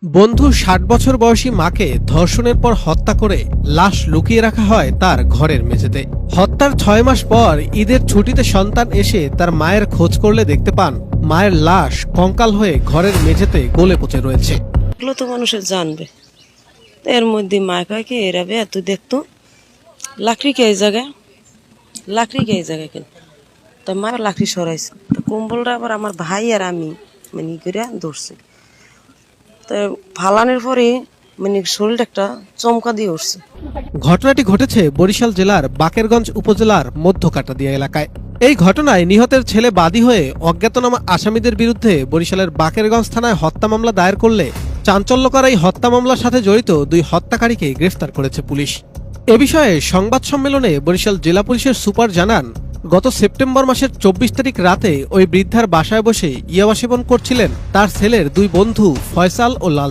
বন্ধু ৬০ বছর বয়সী মাকে ধর্ষণের পর হত্যা করে লাশ লুকিয়ে রাখা হয় তার ঘরের মেঝেতে। হত্যার ৬ মাস পর ঈদের ছুটিতে সন্তান এসে তার মায়ের খোঁজ করলে দেখতে পান মায়ের লাশ কঙ্কাল হয়ে ঘরের মেঝেতে গলে পচে রয়েছে। এগুলো তো মানুষের জানবে, এর মধ্যে মায় কয় কি এরাবে এত দেখতো লাকড়ি কে এই জায়গায়, লাকড়ি কে এই জায়গায় কেন, তা মায়ের লাকড়ি সরাইছে, তো কম্বলটা আবার আমার ভাই আর আমি মানে ই করে ধরছি, তো ফালানোর পরে মানে শরীরটা একটা চমকা দিয়ে উঠছে। ঘটনাটি ঘটেছে বরিশাল জেলার বাকেরগঞ্জ উপজেলার মধ্যকাটাদিয়া এলাকায়। এই ঘটনায় নিহতের ছেলে বাদী হয়ে অজ্ঞাতনামা আসামিদের বিরুদ্ধে বরিশালের বাকেরগঞ্জ থানায় হত্যা মামলা দায়ের করলে চাঞ্চল্যকর এই হত্যা মামলার সাথে জড়িত 2 হত্যাকারীকে গ্রেফতার করেছে পুলিশ। এ বিষয়ে সংবাদ সম্মেলনে বরিশাল জেলা পুলিশের সুপার জানান, গত সেপ্টেম্বর মাসের 24 তারিখ রাতে ওই বৃদ্ধার বাসায় বসে ইয়াবা সেবন করছিলেন তার ছেলের 2 বন্ধু ফয়সাল ও লাল।